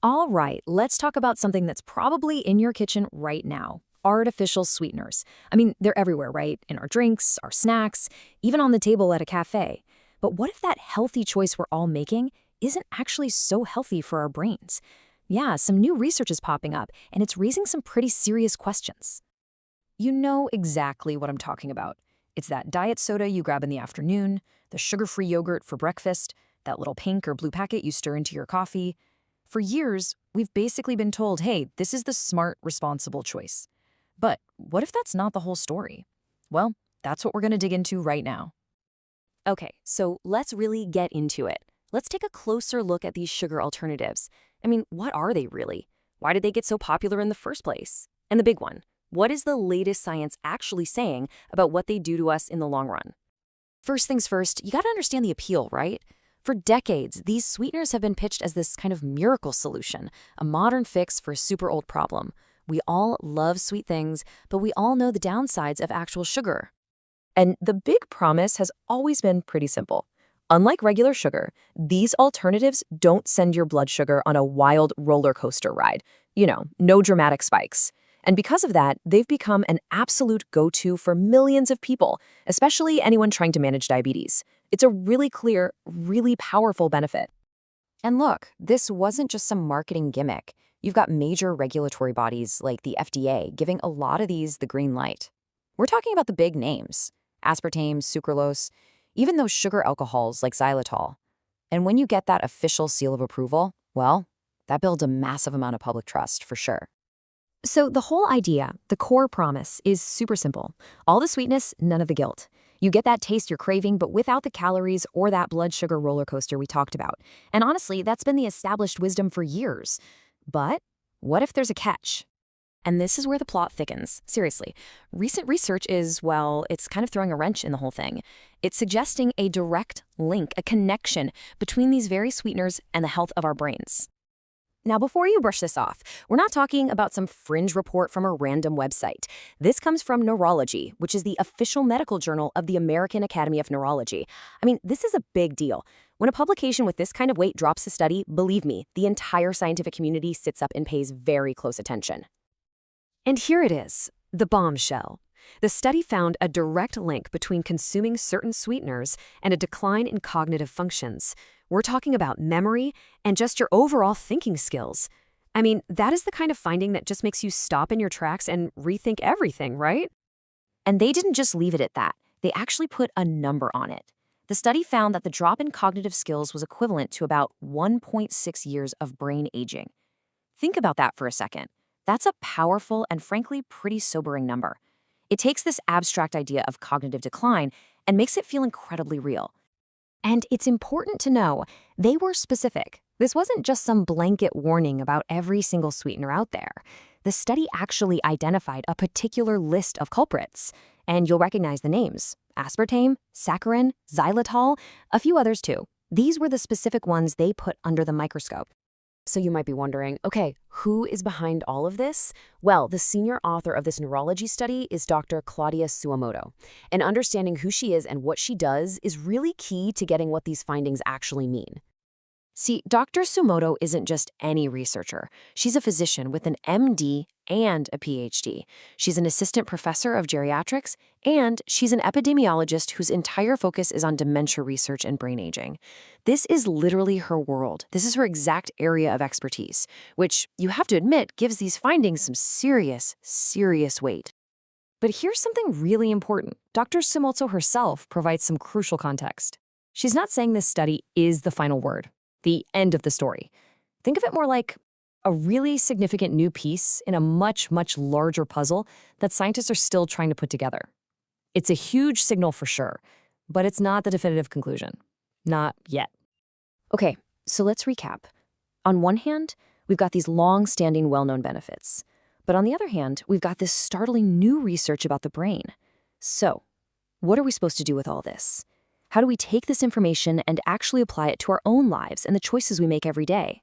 All right, let's talk about something that's probably in your kitchen right now. Artificial sweeteners. I mean, they're everywhere, right? In our drinks, our snacks, even on the table at a cafe. But what if that healthy choice we're all making isn't actually so healthy for our brains? Yeah, some new research is popping up, and it's raising some pretty serious questions. You know exactly what I'm talking about. It's that diet soda you grab in the afternoon, the sugar-free yogurt for breakfast, that little pink or blue packet you stir into your coffee. For years, we've basically been told, hey, this is the smart, responsible choice. But what if that's not the whole story? Well, that's what we're going to dig into right now. Okay, so let's really get into it. Let's take a closer look at these sugar alternatives. I mean, what are they really? Why did they get so popular in the first place? And the big one, what is the latest science actually saying about what they do to us in the long run? First things first, you gotta understand the appeal, right? For decades, these sweeteners have been pitched as this kind of miracle solution, a modern fix for a super old problem. We all love sweet things, but we all know the downsides of actual sugar. And the big promise has always been pretty simple. Unlike regular sugar, these alternatives don't send your blood sugar on a wild roller coaster ride. No dramatic spikes. And because of that, they've become an absolute go-to for millions of people, especially anyone trying to manage diabetes. It's a really clear, really powerful benefit. And look, this wasn't just some marketing gimmick. You've got major regulatory bodies like the FDA giving a lot of these the green light. We're talking about the big names: aspartame, sucralose, even those sugar alcohols like xylitol. And when you get that official seal of approval, well, that builds a massive amount of public trust for sure. So the whole idea, the core promise, is super simple. All the sweetness, none of the guilt. You get that taste you're craving, but without the calories or that blood sugar roller coaster we talked about. And honestly, that's been the established wisdom for years. But what if there's a catch? And this is where the plot thickens. Seriously, recent research is, well, it's kind of throwing a wrench in the whole thing. It's suggesting a direct link, a connection between these very sweeteners and the health of our brains. Now, before you brush this off, we're not talking about some fringe report from a random website. This comes from Neurology, which is the official medical journal of the American Academy of Neurology. I mean, this is a big deal. When a publication with this kind of weight drops a study, believe me, the entire scientific community sits up and pays very close attention. And here it is, the bombshell. The study found a direct link between consuming certain sweeteners and a decline in cognitive functions. We're talking about memory and just your overall thinking skills. I mean, that is the kind of finding that just makes you stop in your tracks and rethink everything, right? And they didn't just leave it at that. They actually put a number on it. The study found that the drop in cognitive skills was equivalent to about 1.6 years of brain aging. Think about that for a second. That's a powerful and frankly pretty sobering number. It takes this abstract idea of cognitive decline and makes it feel incredibly real. And it's important to know they were specific. This wasn't just some blanket warning about every single sweetener out there. The study actually identified a particular list of culprits, and you'll recognize the names: aspartame, saccharin, xylitol, a few others too. These were the specific ones they put under the microscope. So you might be wondering, okay, who is behind all of this? Well, the senior author of this neurology study is Dr. Claudia Suamoto. And understanding who she is and what she does is really key to getting what these findings actually mean. See, Dr. Sumoto isn't just any researcher. She's a physician with an MD and a PhD. She's an assistant professor of geriatrics, and she's an epidemiologist whose entire focus is on dementia research and brain aging. This is literally her world. This is her exact area of expertise, which, you have to admit, gives these findings some serious, serious weight. But here's something really important. Dr. Sumoto herself provides some crucial context. She's not saying this study is the final word, the end of the story. Think of it more like a really significant new piece in a much, much larger puzzle that scientists are still trying to put together. It's a huge signal for sure, but it's not the definitive conclusion. Not yet. Okay, so let's recap. On one hand, we've got these long-standing, well-known benefits. But on the other hand, we've got this startling new research about the brain. So, what are we supposed to do with all this? How do we take this information and actually apply it to our own lives and the choices we make every day?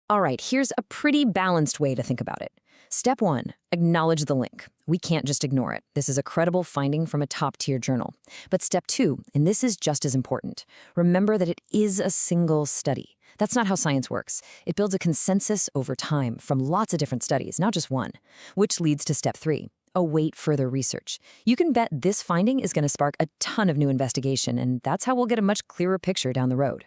All right, here's a pretty balanced way to think about it. Step 1, acknowledge the link. We can't just ignore it. This is a credible finding from a top-tier journal. But step 2, and this is just as important, remember that it is a single study. That's not how science works. It builds a consensus over time from lots of different studies, not just one. Which leads to step 3, await further research. You can bet this finding is going to spark a ton of new investigation, and that's how we'll get a much clearer picture down the road.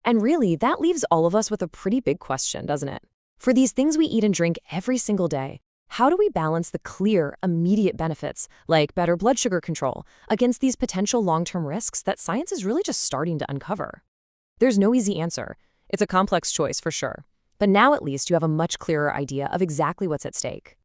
And really, that leaves all of us with a pretty big question, doesn't it? For these things we eat and drink every single day, how do we balance the clear, immediate benefits, like better blood sugar control, against these potential long-term risks that science is really just starting to uncover? There's no easy answer. It's a complex choice for sure. But now at least you have a much clearer idea of exactly what's at stake.